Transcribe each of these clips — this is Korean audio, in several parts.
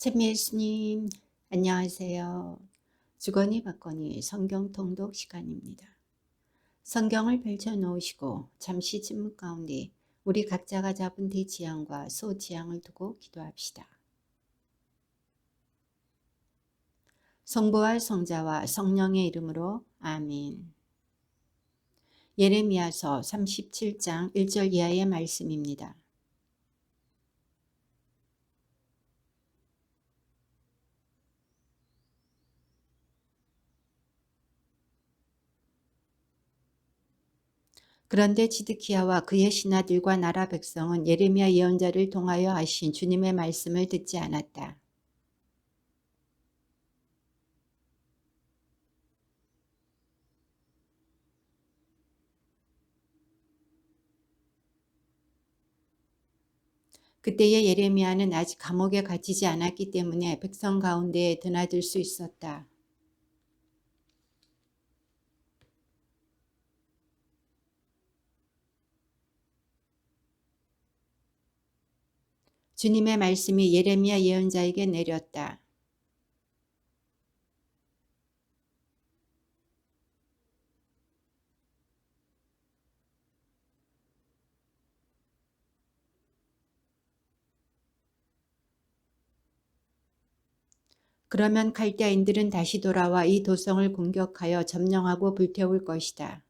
찬미 예수님, 안녕하세요. 주거니 받거니 성경 통독 시간입니다. 성경을 펼쳐 놓으시고 잠시 침묵 가운데 우리 각자가 잡은 대지향과 소지향을 두고 기도합시다. 성부와 성자와 성령의 이름으로 아멘. 예레미야서 37장 1절 이하의 말씀입니다. 그런데 지드키야와 그의 신하들과 나라 백성은 예레미야 예언자를 통하여 하신 주님의 말씀을 듣지 않았다. 그때의 예레미야는 아직 감옥에 갇히지 않았기 때문에 백성 가운데에 드나들 수 있었다. 주님의 말씀이 예레미야 예언자에게 내렸다. 그러면 칼대아인들은 다시 돌아와 이 도성을 공격하여 점령하고 불태울 것이다.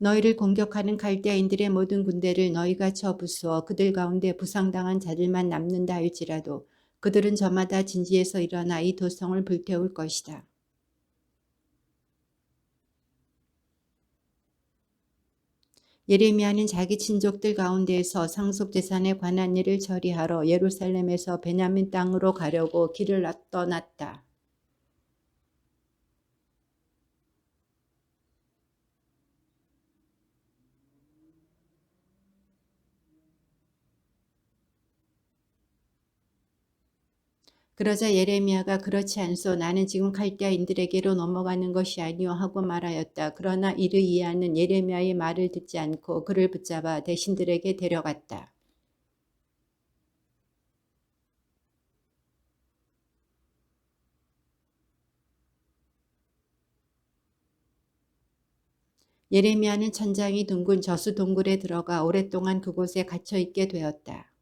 너희를 공격하는 칼대아인들의 모든 군대를 너희가 쳐 부수어 그들 가운데 부상당한 자들만 남는다 할지라도 그들은 저마다 진지에서 일어나 이 도성을 불태울 것이다. 예레미야는 자기 친족들 가운데에서 상속재산에 관한 일을 처리하러 예루살렘에서 베냐민 땅으로 가려고 길을 떠났다. 그러자 예레미야가 그렇지 않소 나는 지금 칼대아인들에게로 넘어가는 것이 아니오 하고 말하였다. 그러나 이를 이해하는 예레미야의 말을 듣지 않고 그를 붙잡아 대신들에게 데려갔다. 예레미야는 천장이 둥근 저수 동굴에 들어가 오랫동안 그곳에 갇혀 있게 되었다.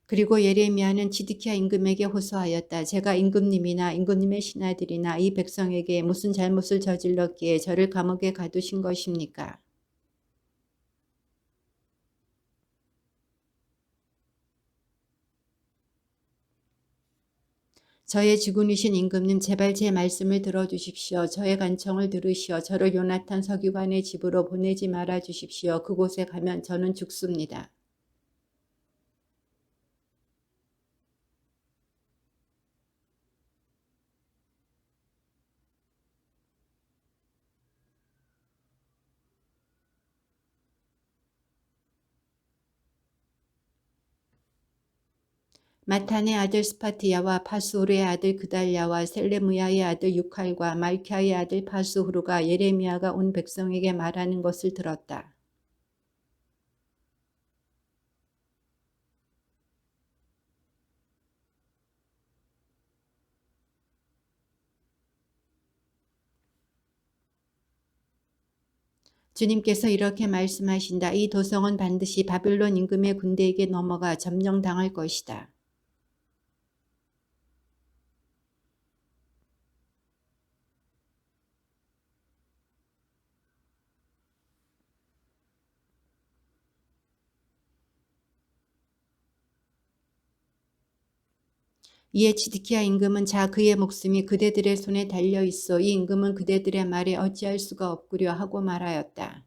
그리고 예레미야는 지드키야 임금에게 호소하였다. 제가 임금님이나 임금님의 신하들이나 이 백성에게 무슨 잘못을 저질렀기에 저를 감옥에 가두신 것입니까? 저의 주군이신 임금님 제발 제 말씀을 들어주십시오. 저의 간청을 들으시어 저를 요나탄 서기관의 집으로 보내지 말아 주십시오. 그곳에 가면 저는 죽습니다. 마탄의 아들 스파티야와 파스후르의 아들 그달랴와 셀레무야의 아들 유칼과 말키아의 아들 파스후르가 예레미야가 온 백성에게 말하는 것을 들었다. 주님께서 이렇게 말씀하신다. 이 도성은 반드시 바빌론 임금의 군대에게 넘어가 점령당할 것이다. 이에 지드키야 임금은 자 그의 목숨이 그대들의 손에 달려 있어 이 임금은 그대들의 말에 어찌할 수가 없구려 하고 말하였다.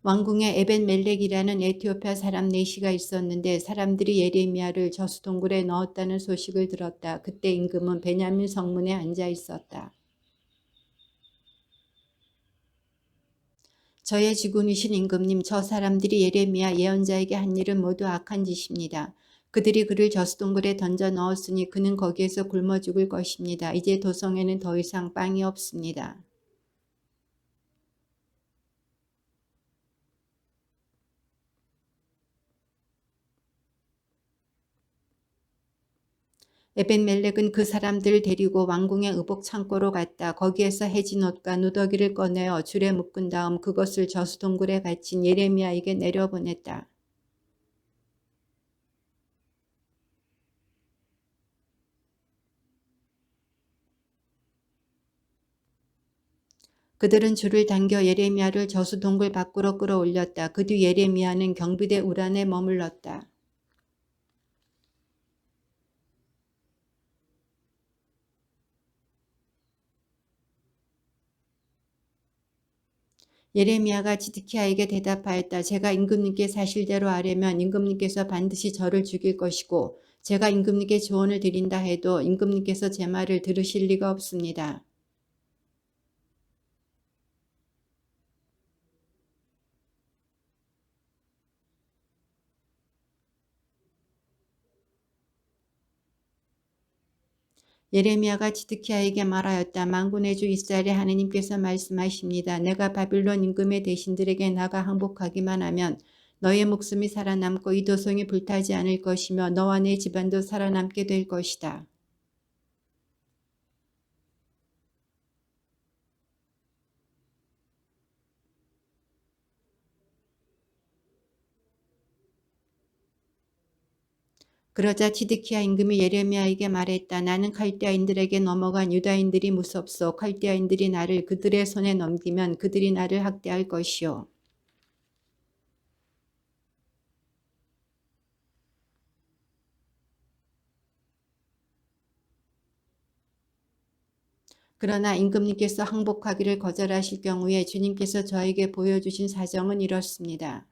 왕궁에 에벤멜렉이라는 에티오피아 사람 4시가 있었는데 사람들이 예레미야를 저수동굴에 넣었다는 소식을 들었다. 그때 임금은 베냐민 성문에 앉아 있었다. 저의 지군이신 임금님, 저 사람들이 예레미야 예언자에게 한 일은 모두 악한 짓입니다. 그들이 그를 저수동굴에 던져 넣었으니 그는 거기에서 굶어 죽을 것입니다. 이제 도성에는 더 이상 빵이 없습니다. 에벤멜렉은 그 사람들을 데리고 왕궁의 의복 창고로 갔다. 거기에서 해진 옷과 누더기를 꺼내어 줄에 묶은 다음 그것을 저수동굴에 갇힌 예레미야에게 내려보냈다. 그들은 줄을 당겨 예레미야를 저수동굴 밖으로 끌어올렸다. 그 뒤 예레미야는 경비대 우란에 머물렀다. 예레미야가 지드키야에게 대답하였다. 제가 임금님께 사실대로 아뢰면 임금님께서 반드시 저를 죽일 것이고 제가 임금님께 조언을 드린다 해도 임금님께서 제 말을 들으실 리가 없습니다. 예레미야가 지드키야에게 말하였다. 만군의 주 이스라엘의 하느님께서 말씀하십니다. 내가 바빌론 임금의 대신들에게 나가 항복하기만 하면 너의 목숨이 살아남고 이 도성이 불타지 않을 것이며 너와 내 집안도 살아남게 될 것이다. 그러자 지드키야 임금이 예레미야에게 말했다. 나는 칼데아인들에게 넘어간 유다인들이 무섭소. 칼데아인들이 나를 그들의 손에 넘기면 그들이 나를 학대할 것이요. 그러나 임금님께서 항복하기를 거절하실 경우에 주님께서 저에게 보여주신 사정은 이렇습니다.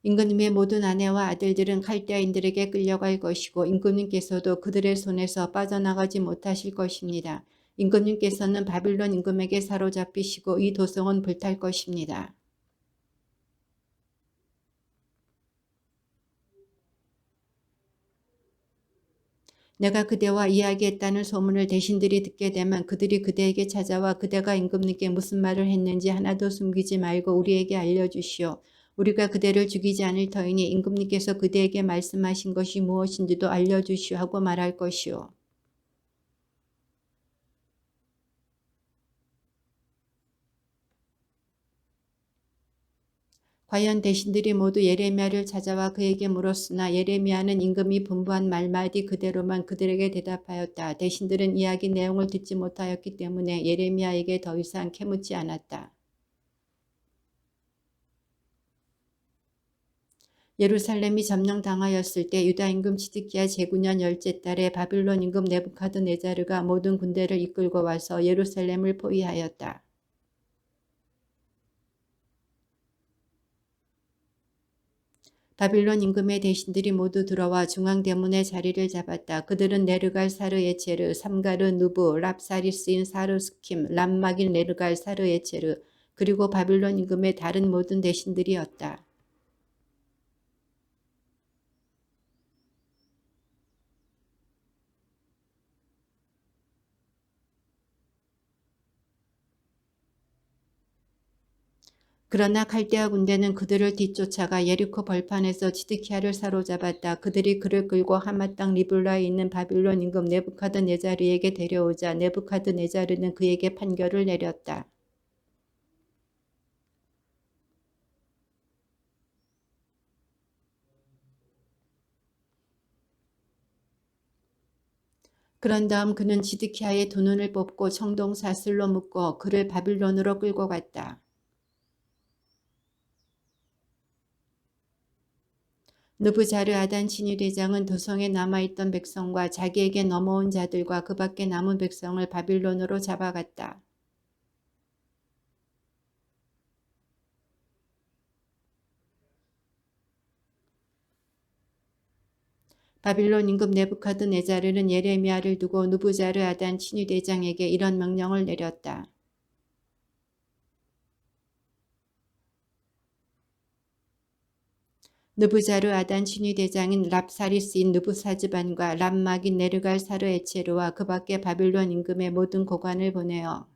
임금님의 모든 아내와 아들들은 칼데아인들에게 끌려갈 것이고 임금님께서도 그들의 손에서 빠져나가지 못하실 것입니다. 임금님께서는 바빌론 임금에게 사로잡히시고 이 도성은 불탈 것입니다. 내가 그대와 이야기했다는 소문을 대신들이 듣게 되면 그들이 그대에게 찾아와 그대가 임금님께 무슨 말을 했는지 하나도 숨기지 말고 우리에게 알려주시오. 우리가 그대를 죽이지 않을 터이니 임금님께서 그대에게 말씀하신 것이 무엇인지도 알려주시오 하고 말할 것이오. 과연 대신들이 모두 예레미야를 찾아와 그에게 물었으나 예레미야는 임금이 분부한 말마디 그대로만 그들에게 대답하였다. 대신들은 이야기 내용을 듣지 못하였기 때문에 예레미야에게 더 이상 캐묻지 않았다. 예루살렘이 점령당하였을 때 유다 임금 지드기야 제9년 10째 달에 바빌론 임금 네부카드네자르가 모든 군대를 이끌고 와서 예루살렘을 포위하였다. 바빌론 임금의 대신들이 모두 들어와 중앙대문의 자리를 잡았다. 그들은 네르갈 사르에체르, 삼가르 누브, 랍사리스인 사르스킴, 람마길 네르갈 사르에체르, 그리고 바빌론 임금의 다른 모든 대신들이었다. 그러나 칼데아 군대는 그들을 뒤쫓아가 예리코 벌판에서 지드키야를 사로잡았다. 그들이 그를 끌고 하마 땅 리블라에 있는 바빌론 임금 네부카드네자르에게 데려오자 네부카드네자르는 그에게 판결을 내렸다. 그런 다음 그는 지드키야의 두 눈을 뽑고 청동사슬로 묶어 그를 바빌론으로 끌고 갔다. 느부자르아단 진위대장은 도성에 남아있던 백성과 자기에게 넘어온 자들과 그 밖에 남은 백성을 바빌론으로 잡아갔다. 바빌론 임금 네부카드네자르는 예레미야를 두고 느부자르아단 친위대장에게 이런 명령을 내렸다. 느부자르아단 친위대장인 랍사리스인 느부사즈반과 람막인 네르갈 사르에체르와 그 밖에 바빌론 임금의 모든 고관을 보내어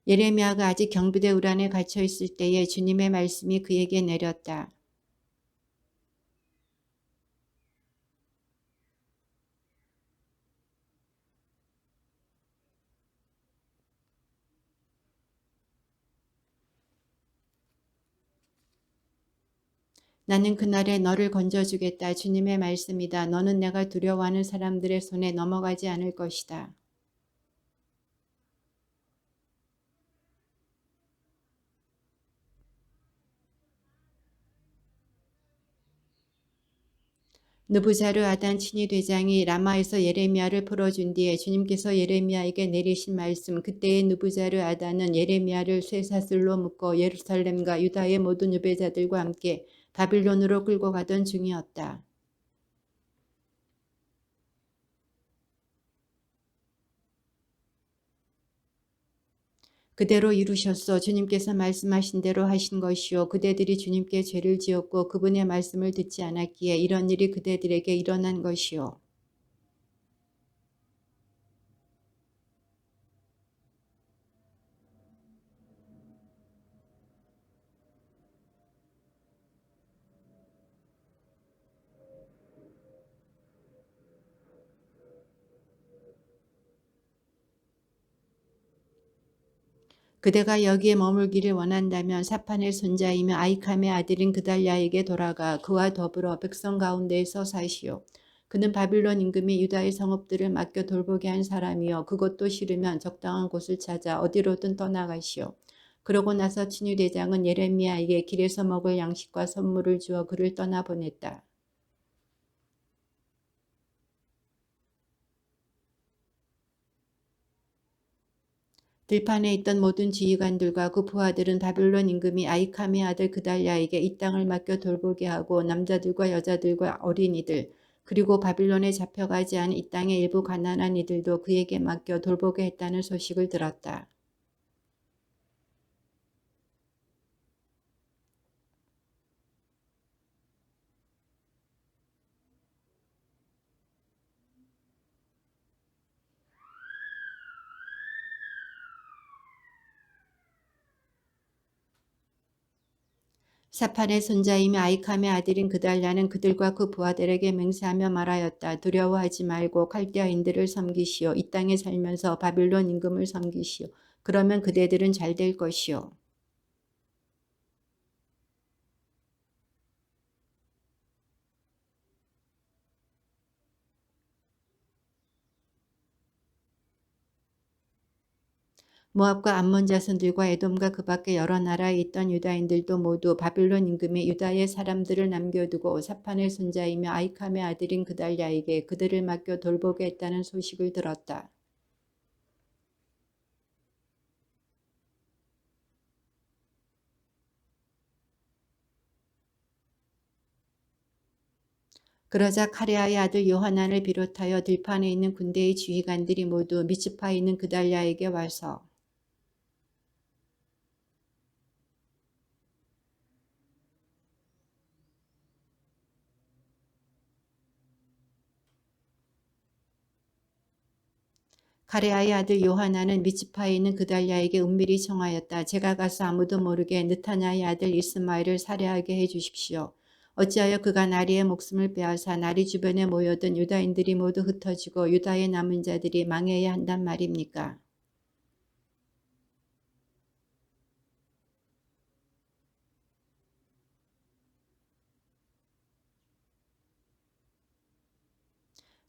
예레미야가 아직 경비대 우란에 갇혀 있을 때에 주님의 말씀이 그에게 내렸다. 나는 그날에 너를 건져주겠다. 주님의 말씀이다. 너는 내가 두려워하는 사람들의 손에 넘어가지 않을 것이다. 느부자르아단 친위대장이 라마에서 예레미야를 풀어준 뒤에 주님께서 예레미야에게 내리신 말씀, 그때의 느부자르아단은 예레미야를 쇠사슬로 묶어 예루살렘과 유다의 모든 유배자들과 함께 바빌론으로 끌고 가던 중이었다. 그대로 이루셨소. 주님께서 말씀하신 대로 하신 것이요. 그대들이 주님께 죄를 지었고 그분의 말씀을 듣지 않았기에 이런 일이 그대들에게 일어난 것이요. 그대가 여기에 머물기를 원한다면 사판의 손자이며 아이캄의 아들인 그달랴에게 돌아가 그와 더불어 백성 가운데에서 사시오. 그는 바빌론 임금이 유다의 성읍들을 맡겨 돌보게 한 사람이요. 그것도 싫으면 적당한 곳을 찾아 어디로든 떠나가시오. 그러고 나서 친위대장은 예레미야에게 길에서 먹을 양식과 선물을 주어 그를 떠나보냈다. 들판에 있던 모든 지휘관들과 그 부하들은 바빌론 임금이 아이캄의 아들 그달랴에게 이 땅을 맡겨 돌보게 하고 남자들과 여자들과 어린이들 그리고 바빌론에 잡혀가지 않은 이 땅의 일부 가난한 이들도 그에게 맡겨 돌보게 했다는 소식을 들었다. 사판의 손자이며 아이캄의 아들인 그달랴는 그들과 그 부하들에게 맹세하며 말하였다. 두려워하지 말고 칼데아인들을 섬기시오. 이 땅에 살면서 바빌론 임금을 섬기시오. 그러면 그대들은 잘 될 것이오. 모압과 암몬 자손들과 에돔과 그 밖에 여러 나라에 있던 유다인들도 모두 바빌론 임금이 유다의 사람들을 남겨두고 사판의 손자이며 아이캄의 아들인 그달랴에게 그들을 맡겨 돌보게 했다는 소식을 들었다. 그러자 카레아의 아들 요하난을 비롯하여 들판에 있는 군대의 지휘관들이 모두 미츠파에 있는 그달랴에게 와서 카레아의 아들 요하나는 미츠파에 있는 그달랴에게 은밀히 청하였다. 제가 가서 아무도 모르게 느타냐의 아들 이스마엘을 살해하게 해 주십시오. 어찌하여 그가 나리의 목숨을 빼앗아 나리 주변에 모여든 유다인들이 모두 흩어지고 유다의 남은 자들이 망해야 한단 말입니까?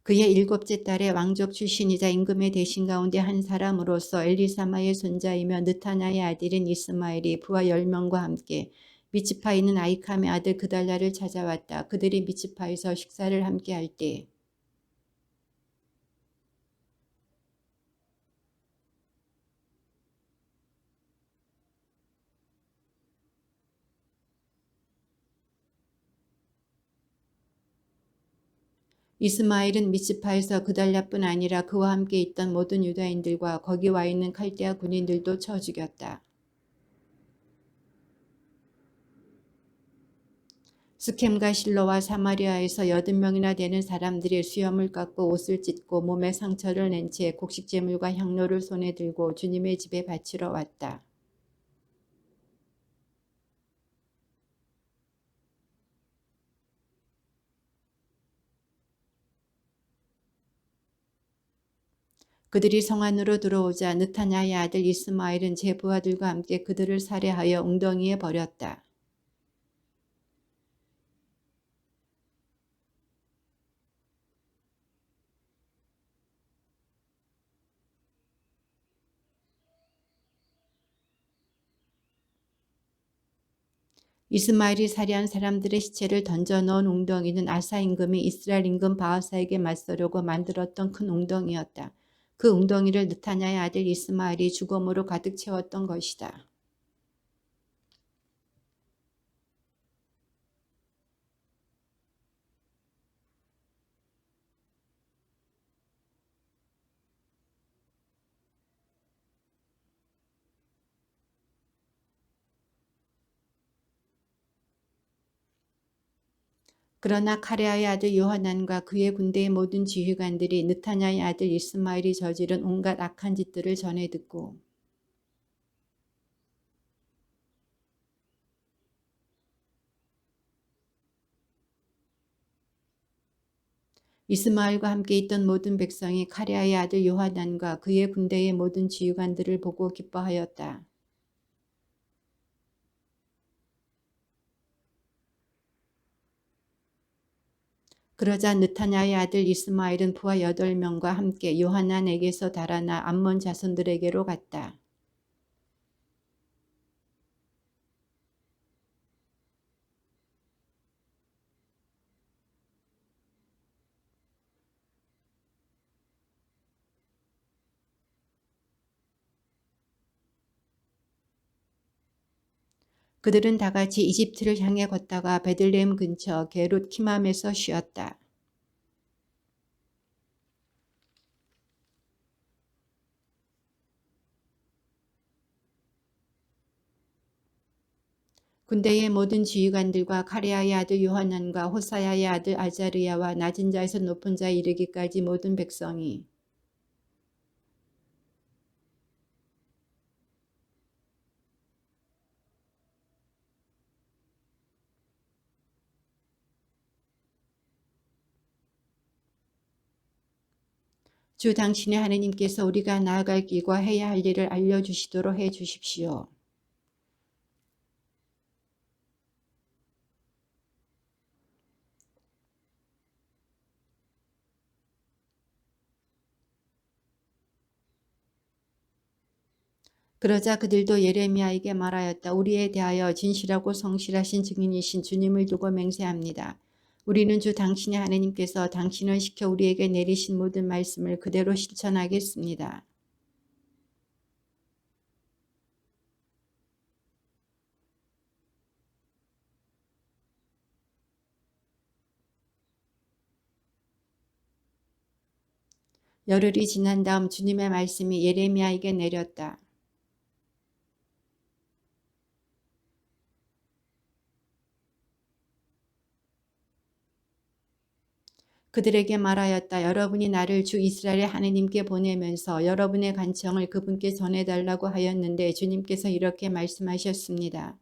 그의 일곱째 딸의 왕족 출신이자 임금의 대신 가운데 한 사람으로서 엘리사마의 손자이며 느타냐의 아들인 이스마엘이 부하 10명과 함께 미츠파에 있는 아이캄의 아들 그달랴를 찾아왔다. 그들이 미츠파에서 식사를 함께 할 때 이스마엘은 미츠파에서 그달랴뿐 아니라 그와 함께 있던 모든 유다인들과 거기 와 있는 칼데아 군인들도 쳐 죽였다. 스켐과 실로와 사마리아에서 80명이나 되는 사람들이 수염을 깎고 옷을 찢고 몸에 상처를 낸 채 곡식제물과 향로를 손에 들고 주님의 집에 바치러 왔다. 그들이 성 안으로 들어오자 느타냐의 아들 이스마엘은 제 부하들과 함께 그들을 살해하여 웅덩이에 버렸다. 이스마엘이 살해한 사람들의 시체를 던져 넣은 웅덩이는 아사 임금이 이스라엘 임금 바하사에게 맞서려고 만들었던 큰 웅덩이였다. 그 웅덩이를 느타냐의 아들 이스마엘이 죽음으로 가득 채웠던 것이다. 그러나 카레아의 아들 요하난과 그의 군대의 모든 지휘관들이 느타냐의 아들 이스마엘이 저지른 온갖 악한 짓들을 전해 듣고 이스마엘과 함께 있던 모든 백성이 카레아의 아들 요하난과 그의 군대의 모든 지휘관들을 보고 기뻐하였다. 그러자 느타냐의 아들 이스마엘은 부하 8명과 함께 요하난에게서 달아나 암몬 자손들에게로 갔다. 그들은 다같이 이집트를 향해 걷다가 베들레헴 근처 게룻 키맘에서 쉬었다. 군대의 모든 지휘관들과 카레아의 아들 요하난과 호사야의 아들 아자르야와 낮은 자에서 높은 자에 이르기까지 모든 백성이 주 당신의 하느님께서 우리가 나아갈 길과 해야 할 일을 알려주시도록 해 주십시오. 그러자 그들도 예레미야에게 말하였다. 우리에 대하여 진실하고 성실하신 증인이신 주님을 두고 맹세합니다. 우리는 주 당신의 하느님께서 당신을 시켜 우리에게 내리신 모든 말씀을 그대로 실천하겠습니다. 열흘이 지난 다음 주님의 말씀이 예레미야에게 내렸다. 그들에게 말하였다. 여러분이 나를 주 이스라엘의 하느님께 보내면서 여러분의 간청을 그분께 전해달라고 하였는데 주님께서 이렇게 말씀하셨습니다.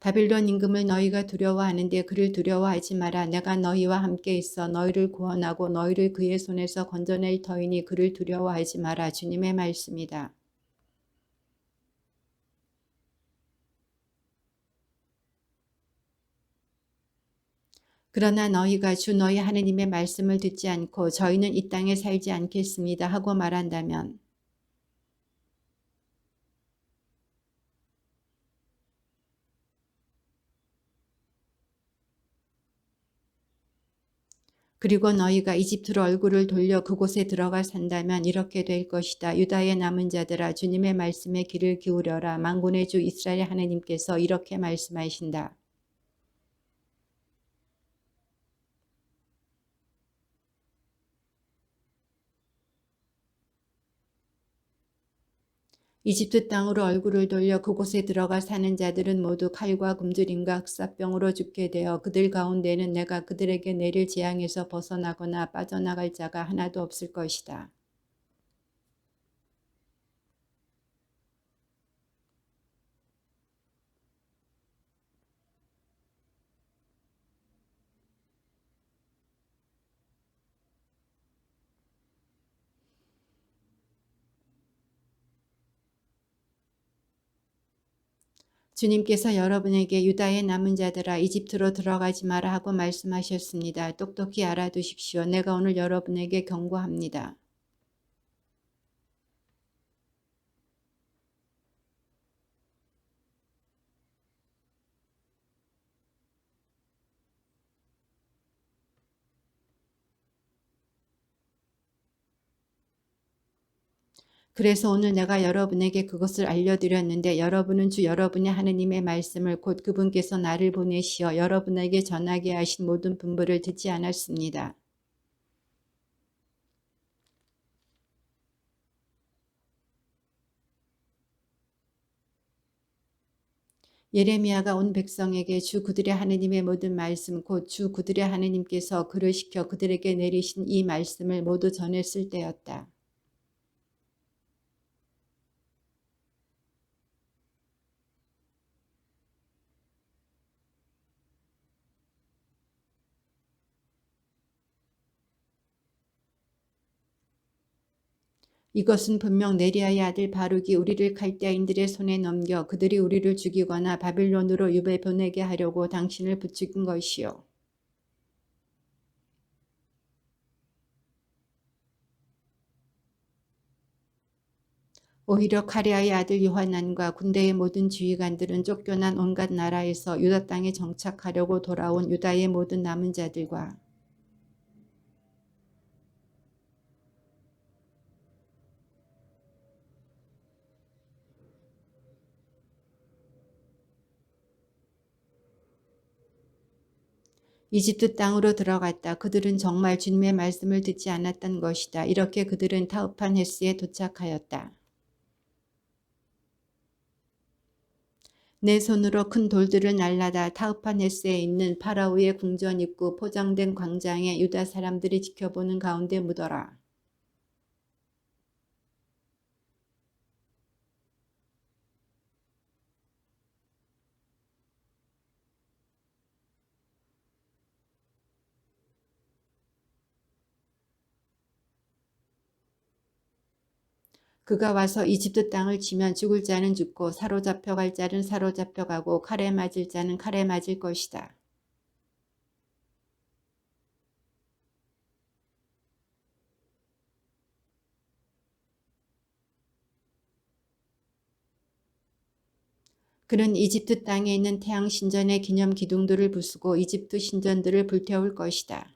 바빌론 임금을 너희가 두려워하는데 그를 두려워하지 마라. 내가 너희와 함께 있어 너희를 구원하고 너희를 그의 손에서 건져낼 터이니 그를 두려워하지 마라. 주님의 말씀이다. 그러나 너희가 주 너희 하느님의 말씀을 듣지 않고 저희는 이 땅에 살지 않겠습니다 하고 말한다면 그리고 너희가 이집트로 얼굴을 돌려 그곳에 들어가 산다면 이렇게 될 것이다. 유다의 남은 자들아 주님의 말씀에 귀를 기울여라. 만군의 주 이스라엘 하나님께서 이렇게 말씀하신다. 이집트 땅으로 얼굴을 돌려 그곳에 들어가 사는 자들은 모두 칼과 굶주림과 흑사병으로 죽게 되어 그들 가운데는 내가 그들에게 내릴 재앙에서 벗어나거나 빠져나갈 자가 하나도 없을 것이다. 주님께서 여러분에게 유다의 남은 자들아 이집트로 들어가지 마라 하고 말씀하셨습니다. 똑똑히 알아두십시오. 내가 오늘 여러분에게 경고합니다. 그래서 오늘 내가 여러분에게 그것을 알려드렸는데 여러분은 주 여러분의 하느님의 말씀을 곧 그분께서 나를 보내시어 여러분에게 전하게 하신 모든 분부를 듣지 않았습니다. 예레미야가 온 백성에게 주 그들의 하느님의 모든 말씀 곧 주 그들의 하느님께서 그를 시켜 그들에게 내리신 이 말씀을 모두 전했을 때였다. 이것은 분명 네리야의 아들 바룩이 우리를 칼대아인들의 손에 넘겨 그들이 우리를 죽이거나 바빌론으로 유배 보내게 하려고 당신을 부추긴 것이요. 오히려 카레아의 아들 요하난과 군대의 모든 지휘관들은 쫓겨난 온갖 나라에서 유다 땅에 정착하려고 돌아온 유다의 모든 남은 자들과 이집트 땅으로 들어갔다. 그들은 정말 주님의 말씀을 듣지 않았던 것이다. 이렇게 그들은 타우판헤스에 도착하였다. 내 손으로 큰 돌들을 날라다 타우판헤스에 있는 파라오의 궁전 입구 포장된 광장에 유다 사람들이 지켜보는 가운데 묻어라. 그가 와서 이집트 땅을 치면 죽을 자는 죽고 사로잡혀갈 자는 사로잡혀가고 칼에 맞을 자는 칼에 맞을 것이다. 그는 이집트 땅에 있는 태양 신전의 기념 기둥들을 부수고 이집트 신전들을 불태울 것이다.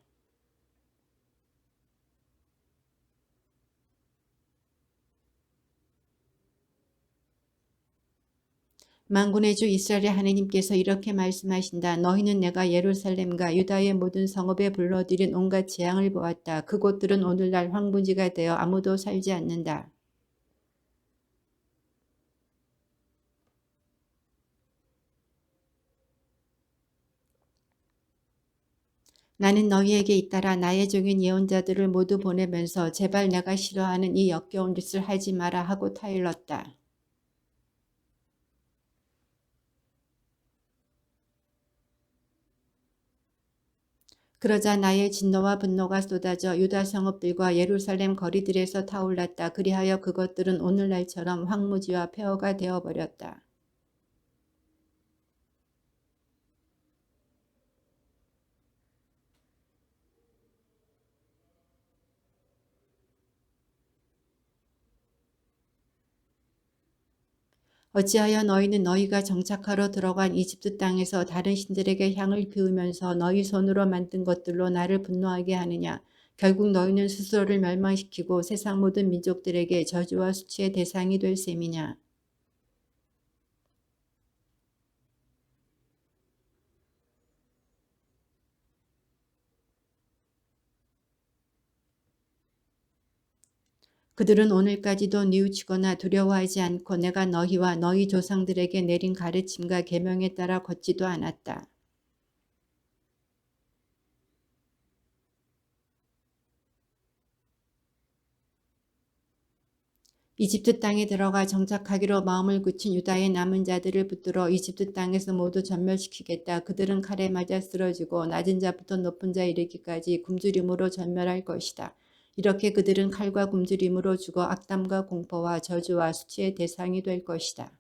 만군의 주 이스라엘의 하나님께서 이렇게 말씀하신다. 너희는 내가 예루살렘과 유다의 모든 성읍에 불러들인 온갖 재앙을 보았다. 그곳들은 오늘날 황무지가 되어 아무도 살지 않는다. 나는 너희에게 잇따라 나의 종인 예언자들을 모두 보내면서 제발 내가 싫어하는 이 역겨운 짓을 하지 마라 하고 타일렀다. 그러자 나의 진노와 분노가 쏟아져 유다 성읍들과 예루살렘 거리들에서 타올랐다. 그리하여 그것들은 오늘날처럼 황무지와 폐허가 되어버렸다. 어찌하여 너희는 너희가 정착하러 들어간 이집트 땅에서 다른 신들에게 향을 피우면서 너희 손으로 만든 것들로 나를 분노하게 하느냐. 결국 너희는 스스로를 멸망시키고 세상 모든 민족들에게 저주와 수치의 대상이 될 셈이냐. 그들은 오늘까지도 뉘우치거나 두려워하지 않고 내가 너희와 너희 조상들에게 내린 가르침과 계명에 따라 걷지도 않았다. 이집트 땅에 들어가 정착하기로 마음을 굳힌 유다의 남은 자들을 붙들어 이집트 땅에서 모두 전멸시키겠다. 그들은 칼에 맞아 쓰러지고 낮은 자부터 높은 자 이르기까지 굶주림으로 전멸할 것이다. 이렇게 그들은 칼과 굶주림으로 죽어 악담과 공포와 저주와 수치의 대상이 될 것이다.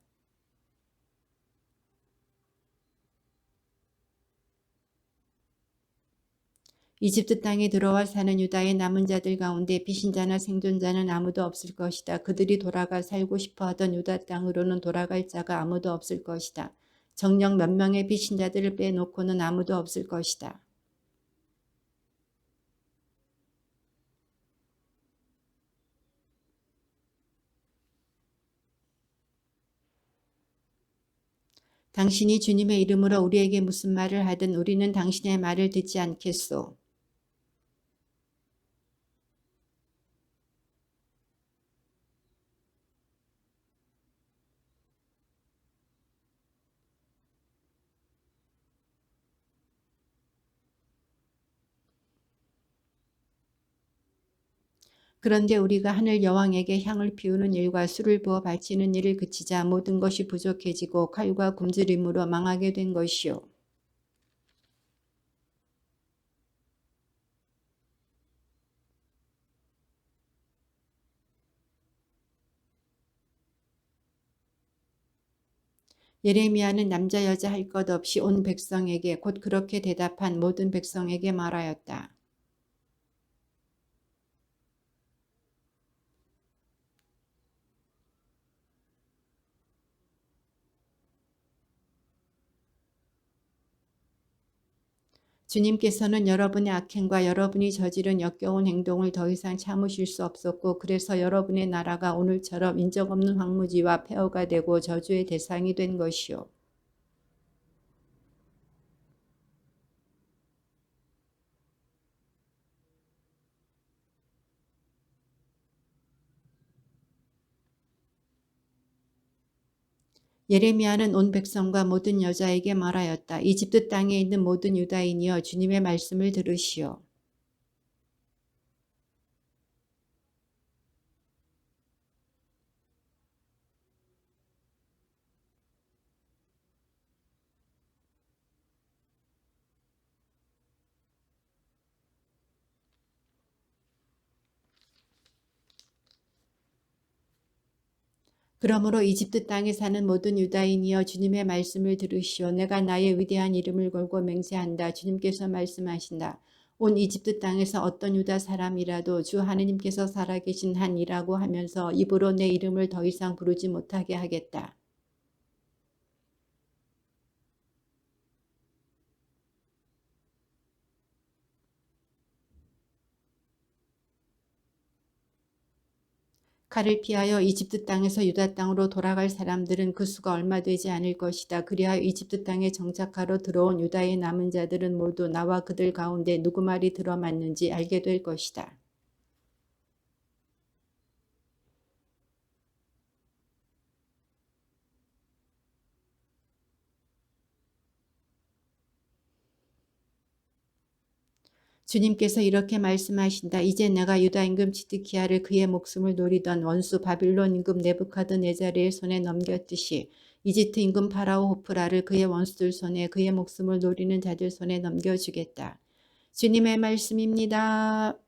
이집트 땅에 들어와 사는 유다의 남은 자들 가운데 피신자나 생존자는 아무도 없을 것이다. 그들이 돌아가 살고 싶어 하던 유다 땅으로는 돌아갈 자가 아무도 없을 것이다. 정녕 몇 명의 피신자들을 빼놓고는 아무도 없을 것이다. 당신이 주님의 이름으로 우리에게 무슨 말을 하든 우리는 당신의 말을 듣지 않겠소. 그런데 우리가 하늘 여왕에게 향을 피우는 일과 술을 부어 바치는 일을 그치자 모든 것이 부족해지고 칼과 굶주림으로 망하게 된 것이요. 예레미야는 남자 여자 할 것 없이 온 백성에게 곧 그렇게 대답한 모든 백성에게 말하였다. 주님께서는 여러분의 악행과 여러분이 저지른 역겨운 행동을 더 이상 참으실 수 없었고 그래서 여러분의 나라가 오늘처럼 인적 없는 황무지와 폐허가 되고 저주의 대상이 된 것이요. 예레미야는 온 백성과 모든 여자에게 말하였다. 이집트 땅에 있는 모든 유다인이여 주님의 말씀을 들으시오. 그러므로 이집트 땅에 사는 모든 유다인이여 주님의 말씀을 들으시오. 내가 나의 위대한 이름을 걸고 맹세한다. 주님께서 말씀하신다. 온 이집트 땅에서 어떤 유다 사람이라도 주 하느님께서 살아계신 한 이라고 하면서 입으로 내 이름을 더 이상 부르지 못하게 하겠다. 칼을 피하여 이집트 땅에서 유다 땅으로 돌아갈 사람들은 그 수가 얼마 되지 않을 것이다. 그리하여 이집트 땅에 정착하러 들어온 유다의 남은 자들은 모두 나와 그들 가운데 누구 말이 들어맞는지 알게 될 것이다. 주님께서 이렇게 말씀하신다. 이제 내가 유다 임금 지드키야를 그의 목숨을 노리던 원수 바빌론 임금 네부카드네자르의 손에 넘겼듯이 이집트 임금 파라오 호프라를 그의 원수들 손에 그의 목숨을 노리는 자들 손에 넘겨주겠다. 주님의 말씀입니다.